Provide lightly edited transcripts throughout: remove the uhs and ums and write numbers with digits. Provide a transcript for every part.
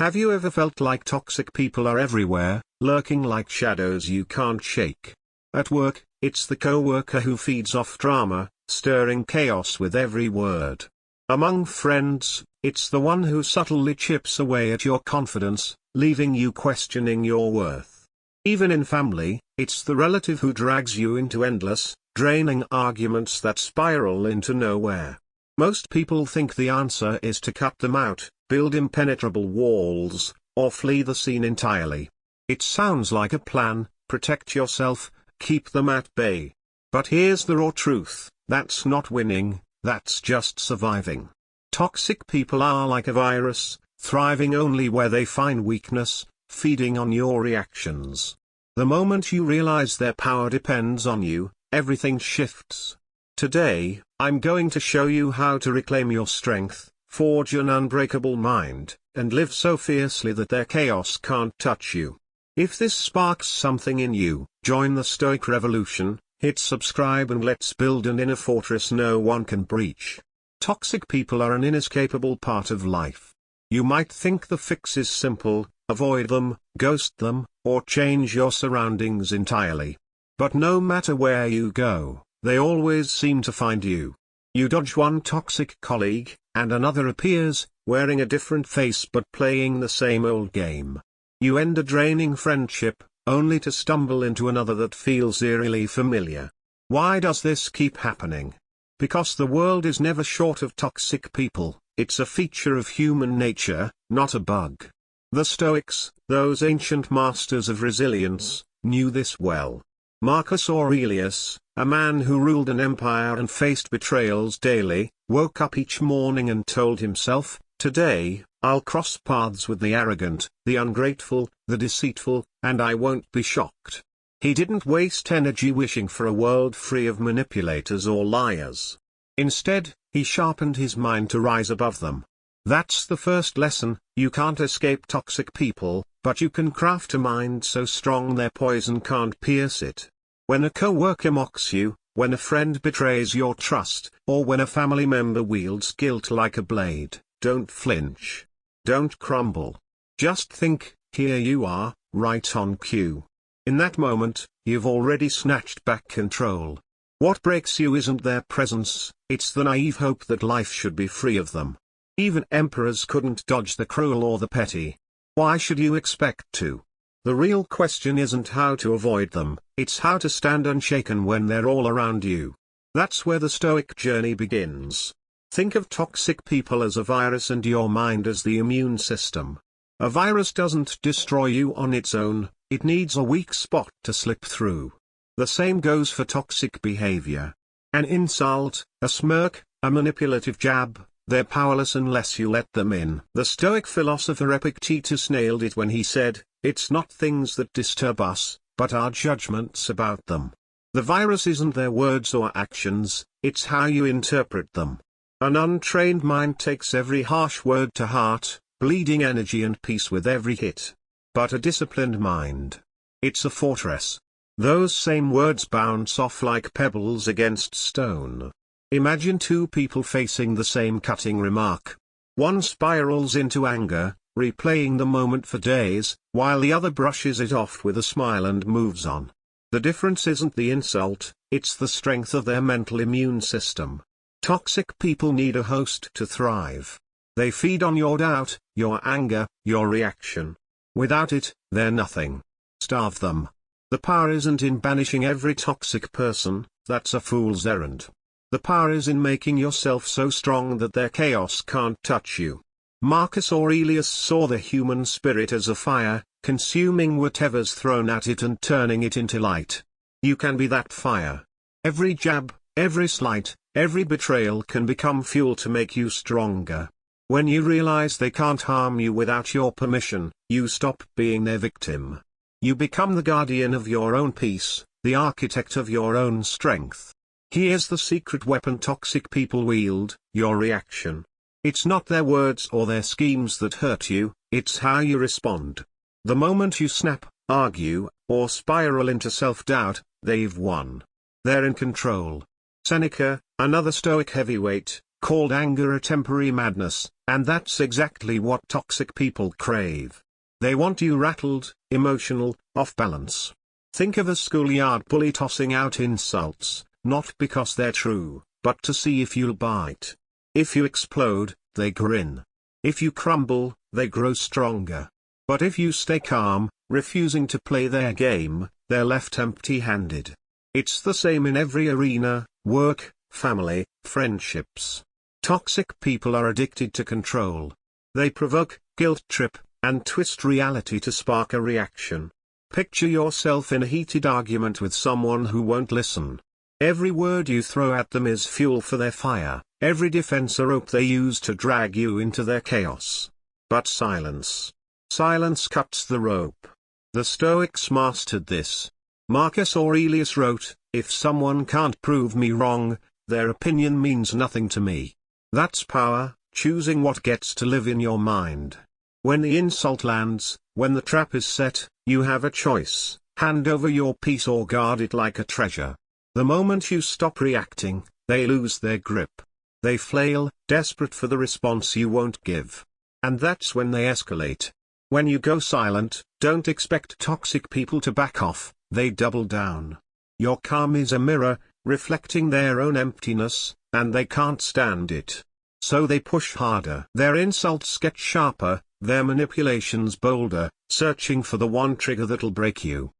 Have you ever felt like toxic people are everywhere, lurking like shadows you can't shake? At work, it's the co-worker who feeds off drama, stirring chaos with every word. Among friends, it's the one who subtly chips away at your confidence, leaving you questioning your worth. Even in family, it's the relative who drags you into endless, draining arguments that spiral into nowhere. Most people think the answer is to cut them out, build impenetrable walls, or flee the scene entirely. It sounds like a plan: protect yourself, keep them at bay. But here's the raw truth: that's not winning, that's just surviving. Toxic people are like a virus, thriving only where they find weakness, feeding on your reactions. The moment you realize their power depends on you, everything shifts. Today, I'm going to show you how to reclaim your strength, forge an unbreakable mind, and live so fiercely that their chaos can't touch you. If this sparks something in you, join the Stoic revolution, hit subscribe and let's build an inner fortress no one can breach. Toxic people are an inescapable part of life. You might think the fix is simple: avoid them, ghost them, or change your surroundings entirely. But no matter where you go, they always seem to find you. You dodge one toxic colleague, and another appears, wearing a different face but playing the same old game. You end a draining friendship, only to stumble into another that feels eerily familiar. Why does this keep happening? Because the world is never short of toxic people. It's a feature of human nature, not a bug. The Stoics, those ancient masters of resilience, knew this well. Marcus Aurelius, a man who ruled an empire and faced betrayals daily, woke up each morning and told himself, "Today, I'll cross paths with the arrogant, the ungrateful, the deceitful, and I won't be shocked." He didn't waste energy wishing for a world free of manipulators or liars. Instead, he sharpened his mind to rise above them. That's the first lesson: you can't escape toxic people, but you can craft a mind so strong their poison can't pierce it. When a co-worker mocks you, when a friend betrays your trust, or when a family member wields guilt like a blade, don't flinch. Don't crumble. Just think, here you are, right on cue. In that moment, you've already snatched back control. What breaks you isn't their presence, it's the naive hope that life should be free of them. Even emperors couldn't dodge the cruel or the petty. Why should you expect to? The real question isn't how to avoid them, it's how to stand unshaken when they're all around you. That's where the Stoic journey begins. Think of toxic people as a virus and your mind as the immune system. A virus doesn't destroy you on its own, it needs a weak spot to slip through. The same goes for toxic behavior. An insult, a smirk, a manipulative jab, they're powerless unless you let them in. The Stoic philosopher Epictetus nailed it when he said, "It's not things that disturb us, but our judgments about them." The virus isn't their words or actions, it's how you interpret them. An untrained mind takes every harsh word to heart, bleeding energy and peace with every hit. But a disciplined mind, it's a fortress. Those same words bounce off like pebbles against stone. Imagine two people facing the same cutting remark. One spirals into anger, replaying the moment for days, while the other brushes it off with a smile and moves on. The difference isn't the insult, it's the strength of their mental immune system. Toxic people need a host to thrive. They feed on your doubt, your anger, your reaction. Without it, they're nothing. Starve them. The power isn't in banishing every toxic person, that's a fool's errand. The power is in making yourself so strong that their chaos can't touch you. Marcus Aurelius saw the human spirit as a fire, consuming whatever's thrown at it and turning it into light. You can be that fire. Every jab, every slight, every betrayal can become fuel to make you stronger. When you realize they can't harm you without your permission, you stop being their victim. You become the guardian of your own peace, the architect of your own strength. Here's the secret weapon toxic people wield: your reaction. It's not their words or their schemes that hurt you, it's how you respond. The moment you snap, argue, or spiral into self-doubt, they've won. They're in control. Seneca, another Stoic heavyweight, called anger a temporary madness, and that's exactly what toxic people crave. They want you rattled, emotional, off balance. Think of a schoolyard bully tossing out insults, not because they're true, but to see if you'll bite. If you explode, they grin. If you crumble, they grow stronger. But if you stay calm, refusing to play their game, they're left empty-handed. It's the same in every arena: work, family, friendships. Toxic people are addicted to control. They provoke, guilt-trip, and twist reality to spark a reaction. Picture yourself in a heated argument with someone who won't listen. Every word you throw at them is fuel for their fire, every defense a rope they use to drag you into their chaos. But silence. Silence cuts the rope. The Stoics mastered this. Marcus Aurelius wrote, "If someone can't prove me wrong, their opinion means nothing to me." That's power, choosing what gets to live in your mind. When the insult lands, when the trap is set, you have a choice: hand over your peace or guard it like a treasure. The moment you stop reacting, they lose their grip. They flail, desperate for the response you won't give. And that's when they escalate. When you go silent, don't expect toxic people to back off, they double down. Your calm is a mirror, reflecting their own emptiness, and they can't stand it. So they push harder. Their insults get sharper, their manipulations bolder, searching for the one trigger that'll break you.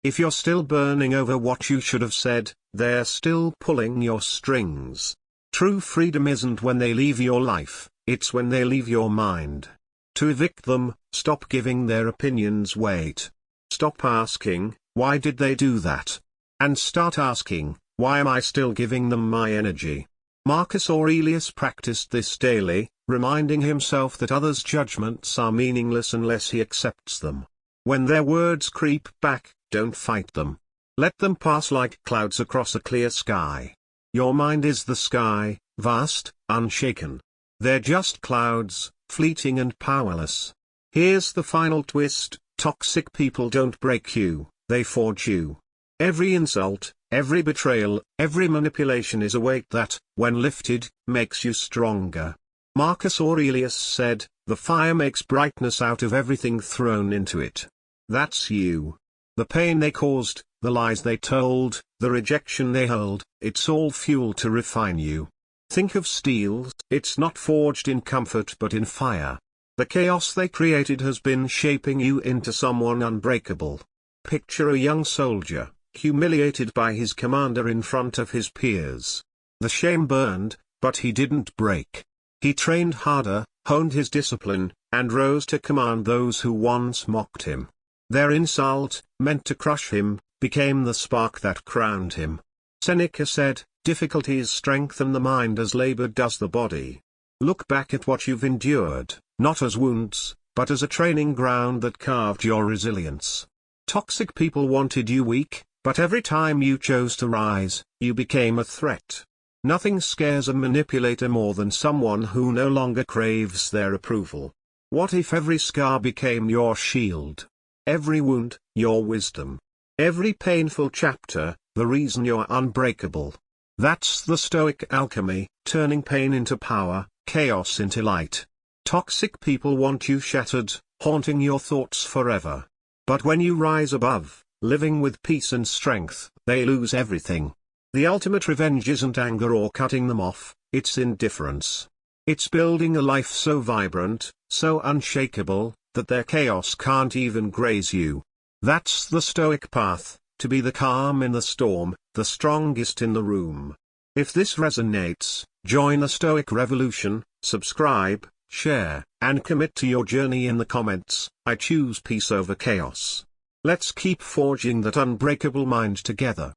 If you're still burning over what you should have said, they're still pulling your strings. True freedom isn't when they leave your life, it's when they leave your mind. To evict them, stop giving their opinions weight. Stop asking, why did they do that? And start asking, why am I still giving them my energy? Marcus Aurelius practiced this daily, reminding himself that others' judgments are meaningless unless he accepts them. When their words creep back, don't fight them. Let them pass like clouds across a clear sky. Your mind is the sky, vast, unshaken. They're just clouds, fleeting and powerless. Here's the final twist: toxic people don't break you, they forge you. Every insult, every betrayal, every manipulation is a weight that, when lifted, makes you stronger. Marcus Aurelius said, "The fire makes brightness out of everything thrown into it." That's you. The pain they caused, the lies they told, the rejection they hold, it's all fuel to refine you. Think of steel, it's not forged in comfort but in fire. The chaos they created has been shaping you into someone unbreakable. Picture a young soldier, humiliated by his commander in front of his peers. The shame burned, but he didn't break. He trained harder, honed his discipline, and rose to command those who once mocked him. Their insult, meant to crush him, became the spark that crowned him. Seneca said, "Difficulties strengthen the mind as labor does the body." Look back at what you've endured, not as wounds, but as a training ground that carved your resilience. Toxic people wanted you weak, but every time you chose to rise, you became a threat. Nothing scares a manipulator more than someone who no longer craves their approval. What if every scar became your shield? Every wound, your wisdom. Every painful chapter, the reason you're unbreakable. That's the Stoic alchemy, turning pain into power, chaos into light. Toxic people want you shattered, haunting your thoughts forever. But when you rise above, living with peace and strength, they lose everything. The ultimate revenge isn't anger or cutting them off, it's indifference. It's building a life so vibrant, so unshakable, that their chaos can't even graze you. That's the Stoic path, to be the calm in the storm, the strongest in the room. If this resonates, join the Stoic revolution, subscribe, share, and commit to your journey in the comments. I choose peace over chaos. Let's keep forging that unbreakable mind together.